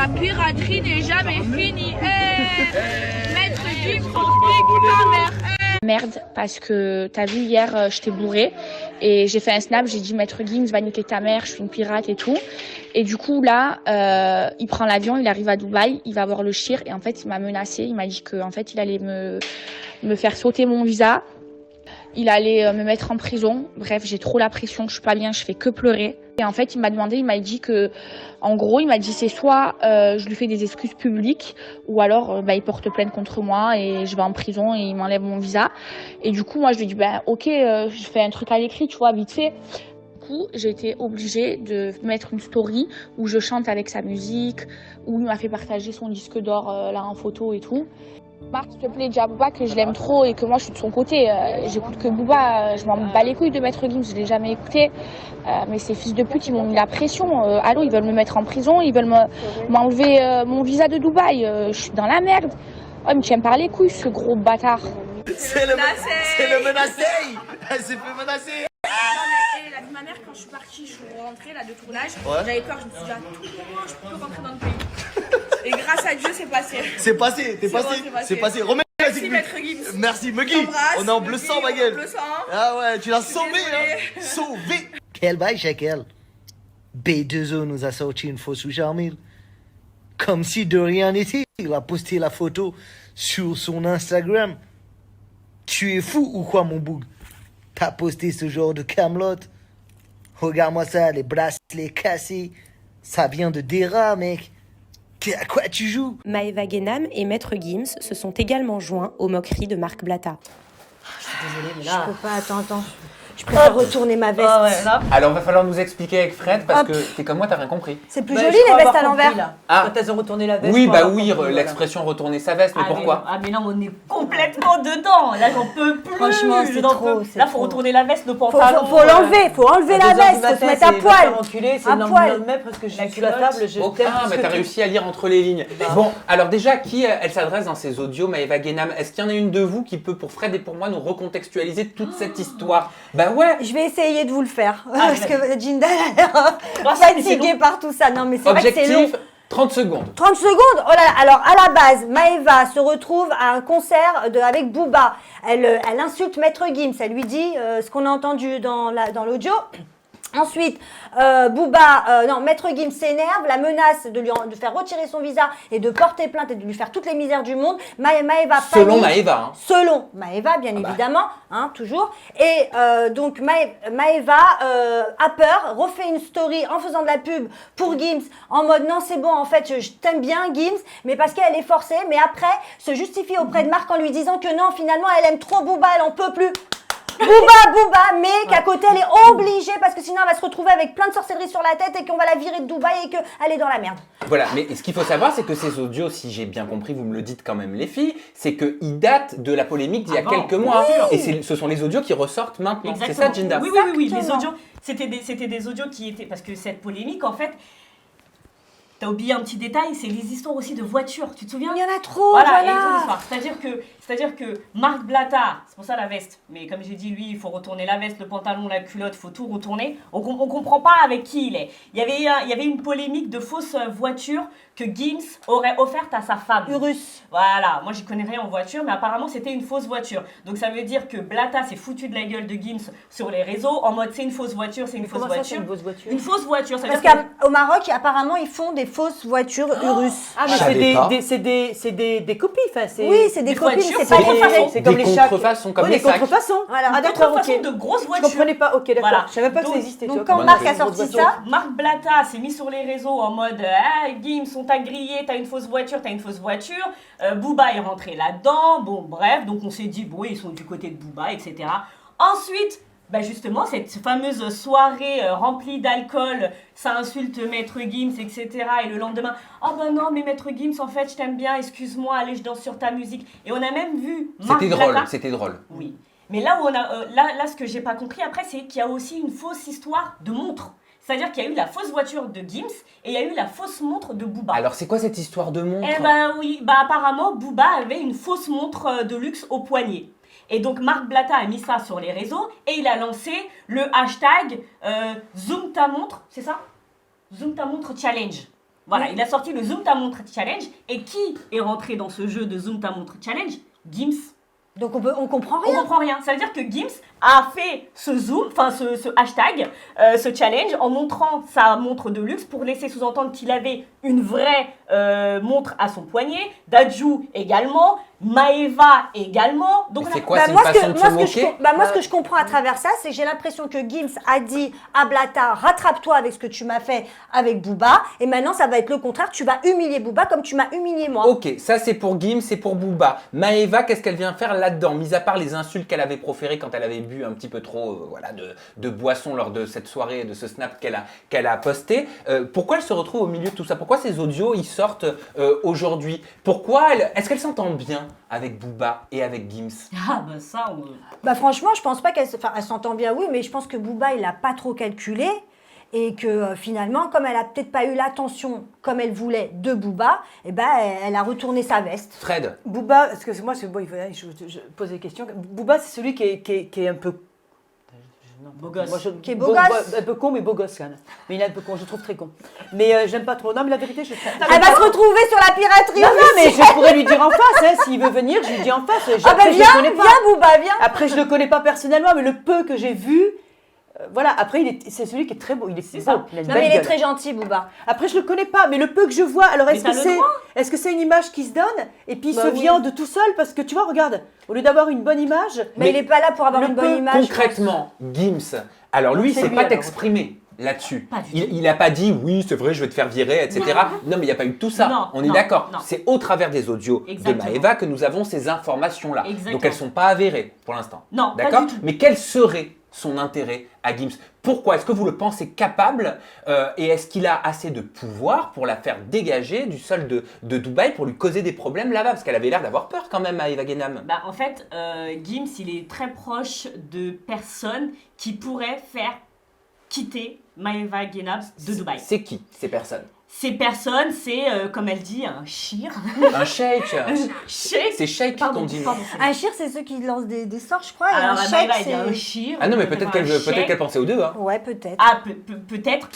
La piraterie n'est jamais finie. Maître Gims, ta mère. Merde, parce que t'as vu hier, j'étais bourrée et j'ai fait un snap, j'ai dit Maître Gims va niquer ta mère, je suis une pirate et tout. Et du coup là, il prend l'avion, il arrive à Dubaï, il va voir le shir et en fait il m'a menacé, il m'a dit que en fait il allait me faire sauter mon visa, il allait me mettre en prison. Bref, j'ai trop la pression, je suis pas bien, je fais que pleurer. Et en fait il m'a demandé, il m'a dit que, en gros il m'a dit c'est soit je lui fais des excuses publiques ou alors il porte plainte contre moi et je vais en prison et il m'enlève mon visa. Et du coup moi je lui ai dit ok, je fais un truc à l'écrit, tu vois, vite fait. Du coup j'ai été obligée de mettre une story où je chante avec sa musique, où il m'a fait partager son disque d'or là en photo et tout. Marc, s'il te plaît, dis à Booba que je l'aime trop et que moi je suis de son côté. J'écoute que Booba, je m'en bats les couilles de Maître Gims, je l'ai jamais écouté. Mais ces fils de pute, ils m'ont mis la pression. Allô, ils veulent me mettre en prison, ils veulent m'enlever mon visa de Dubaï. Je suis dans la merde. Oh, il me tient par les couilles, ce gros bâtard. C'est le menacé. Elle s'est fait menacer. La vie de ma mère, quand je suis partie, je suis rentrée là de tournage, j'avais peur, je me suis dit à tout moment je peux rentrer dans le pays. Et grâce à Dieu, c'est passé. C'est passé, c'est passé. Remets Merci Maître Gims. Merci Muggy. On est en bleu sang, ma gueule. Bleu sang. Ah ouais, tu l'as sauvé, hein. Sauvé. Quel bail, Shekel. B2O nous a sorti une fausse Jarmil. Comme si de rien n'était. Il a posté la photo sur son Instagram. Tu es fou ou quoi, mon boug? T'as posté ce genre de camelote? Regarde-moi ça, les bracelets cassés. Ça vient de Dera, mec. À quoi tu joues? Maëva Guénam et Maître Gims se sont également joints aux moqueries de Marc Blatta. Je suis désolée, mais là... Je peux pas, attends. Je préfère retourner ma veste. Ah ouais, là. Alors, va falloir nous expliquer avec Fred parce que t'es comme moi, t'as rien compris. C'est plus Bah, joli je crois les vestes avoir à compris, l'envers. là. Ah. Quand elles ont retourné la veste. Oui, je crois avoir compris, voilà. l'expression retourner sa veste, mais pourquoi? mais non, on est complètement dedans. Là, j'en peux plus. Franchement, c'est trop. Là, faut retourner la veste, nos pantalons. Faut l'enlever, faut enlever la veste, faut se mettre à poil. C'est À poil. même parce que je suis sous culotte. la table. Je Oh, t'aime ah, plus mais que t'as tout. réussi à lire entre les lignes. Bon, alors déjà, qui elle s'adresse dans ses audios, Maëva Guénam? Est-ce qu'il y en a une de vous qui peut, pour Fred et pour moi, nous recontextualiser toute cette histoire? Bah ouais. Je vais essayer de vous le faire. Ah, Parce que Jindal a l'air fatiguée par tout ça. Non, mais c'est vrai que c'est long. Objectif, 30 secondes. 30 secondes. Oh là là. Alors, à la base, Maëva se retrouve à un concert avec Booba. Elle insulte Maître Gims. Elle lui dit ce qu'on a entendu dans l'audio. Ensuite, Maître Gims s'énerve, la menace de faire retirer son visa et de porter plainte et de lui faire toutes les misères du monde. Maëva panique. Selon Maëva. Hein. Selon Maëva, bien évidemment, hein, toujours. Et donc Maëva a peur, refait une story en faisant de la pub pour Gims, en mode non c'est bon, en fait je t'aime bien Gims, mais parce qu'elle est forcée, mais après se justifie auprès de Marc en lui disant que non, finalement elle aime trop Booba, elle en peut plus. Booba, mais qu'à côté elle est obligée parce que sinon elle va se retrouver avec plein de sorcellerie sur la tête et qu'on va la virer de Dubaï et qu'elle est dans la merde. Voilà, mais ce qu'il faut savoir, c'est que ces audios, si j'ai bien compris, vous me le dites quand même les filles, c'est qu'ils datent de la polémique d'il y a quelques mois. Et ce sont les audios qui ressortent maintenant. C'est ça, Jinda? Oui. Les audios, c'était des audios qui étaient... Parce que cette polémique, en fait... T'as oublié un petit détail, c'est les histoires aussi de voitures, tu te souviens? Il y en a trop, voilà. voilà. Et toute l'histoire. C'est-à-dire que Marc Blatta, c'est pour ça la veste, mais comme j'ai dit, lui, il faut retourner la veste, le pantalon, la culotte, il faut tout retourner. On comprend pas avec qui il est. Il y avait une polémique de fausses voitures que Gims aurait offerte à sa femme. Urus. Voilà, moi j'y connais rien en voiture, mais apparemment c'était une fausse voiture. Donc ça veut dire que Blatta s'est foutu de la gueule de Gims sur les réseaux, en mode c'est une fausse voiture, c'est une fausse voiture. C'est une fausse voiture. Une fausse voiture, ça veut Parce dire qu'au Maroc, apparemment, ils font des fausses voitures Urus. Ah, Je savais pas. c'est des copies, enfin c'est... Oui, c'est des copines, voitures, c'est pas contrefaçons. les C'est comme Des les sacs. contrefaçons, comme Oui, les des sacs. contrefaçons. Voilà. Ah d'accord, ok. De grosses voitures. Je comprenais pas, ok, d'accord. Voilà. Je savais pas que Donc- ça existait. Donc tu quand vois. Marc Moi, a sorti ça, Marc Blatta s'est mis sur les réseaux en mode Gims, on t'a grillé, t'as une fausse voiture, Booba est rentré là-dedans, bon bref, donc on s'est dit, bon ils sont du côté de Booba, etc. Ensuite, bah justement, cette fameuse soirée remplie d'alcool, ça insulte Maître Gims, etc. Et le lendemain, oh ben non, mais Maître Gims, en fait, je t'aime bien, excuse-moi, allez, je danse sur ta musique. Et on a même vu Marc Blatta. C'était drôle. Oui. Mais là où on a, là, ce que j'ai pas compris après, c'est qu'il y a aussi une fausse histoire de montre. C'est-à-dire qu'il y a eu la fausse voiture de Gims et il y a eu la fausse montre de Booba. Alors, c'est quoi cette histoire de montre? Eh ben oui, bah apparemment, Booba avait une fausse montre de luxe au poignet. Et donc Marc Blatta a mis ça sur les réseaux et il a lancé le hashtag Zoom ta montre, c'est ça? Zoom ta montre challenge. Voilà, il a sorti le Zoom ta montre challenge. Et qui est rentré dans ce jeu de Zoom ta montre challenge? Gims. Donc on comprend On rien. comprend rien. Ça veut dire que Gims a fait ce zoom, enfin ce hashtag, ce challenge en montrant sa montre de luxe pour laisser sous-entendre qu'il avait une vraie montre à son poignet. Dadju également, Maeva également. Donc c'est quoi, c'est une façon de se moquer? Moi, ce que je comprends à travers ça, c'est que j'ai l'impression que Gims a dit à Blata, rattrape-toi avec ce que tu m'as fait avec Booba. Et maintenant, ça va être le contraire. Tu vas humilier Booba comme tu m'as humilié moi. Ok, ça c'est pour Gims, c'est pour Booba. Maeva, qu'est-ce qu'elle vient faire là-dedans? Mis à part les insultes qu'elle avait proférées quand elle avait bu un petit peu trop voilà, de boisson lors de cette soirée, de ce snap qu'elle a posté, pourquoi elle se retrouve au milieu de tout ça? Pourquoi ces audios ils sortent aujourd'hui? Pourquoi est-ce qu'elle s'entend bien avec Booba et avec Gims? Ah bah ça, Bah franchement, je pense pas qu'elle elle s'entend bien, oui, mais je pense que Booba, il a pas trop calculé. Et que finalement, comme elle a peut-être pas eu l'attention comme elle voulait de Booba, eh ben, elle a retourné sa veste. Fred. Booba, excuse-moi, bon, je pose des questions. Booba, c'est celui qui est un peu... beau gosse. Moi, Qui est beau gosse. Un peu con, mais beau gosse quand même. Mais il est un peu con, je le trouve très con. Mais j'aime pas trop. Non, mais la vérité, je... Elle va se retrouver sur la piraterie. Non, mais je pourrais lui dire en face, hein, s'il veut venir, je lui dis en face. Ah ben Après, viens, je le connais pas. viens Booba, viens. Après, je le connais pas personnellement, mais le peu que j'ai vu, voilà. Après, c'est celui qui est très beau. Il est beau. ça. Il a une Non belle mais il est gueule. très gentil Booba. Après, je le connais pas, mais le peu que je vois, alors Mais t'as le droit. est-ce que c'est une image qui se donne et puis il Bah se oui. viande tout seul parce que tu vois, regarde, au lieu d'avoir une bonne image, Mais il est pas là pour avoir le une bonne peu image. je pense. Concrètement, Gims, alors lui, C'est il s'est lui, pas alors. exprimé là-dessus. Pas du Il n'a pas dit oui, c'est vrai, je vais te faire virer, etc. Non, mais il n'y a pas eu tout ça. Non, On est non, d'accord. non. C'est au travers des audios Exactement. de Maeva que nous avons ces informations-là. Exactement. Donc elles ne sont pas avérées pour l'instant. Non, pas D'accord. du tout. Mais quel serait son intérêt à Gims? Pourquoi? Est-ce que vous le pensez capable et est-ce qu'il a assez de pouvoir pour la faire dégager du sol de Dubaï pour lui causer des problèmes là-bas? Parce qu'elle avait l'air d'avoir peur quand même, Maeva Genam. Bah, en fait, Gims, il est très proche de personnes qui pourraient faire quitter Maeva Genab de Dubaï. C'est qui ces personnes? Ces personnes, c'est, comme elle dit, un shir. Un sheikh. Sheikh. C'est sheikh Pardon, qu'on dit. pardon. Un shir, c'est ceux qui lancent des sorts, je crois. Et Alors, un Maeva, chèque, il y a un c'est... shir. Ah non, mais peut-être peut-être un qu'elle sheikh. pensait aux deux. Hein. Ouais, peut-être. Ah, peut-être.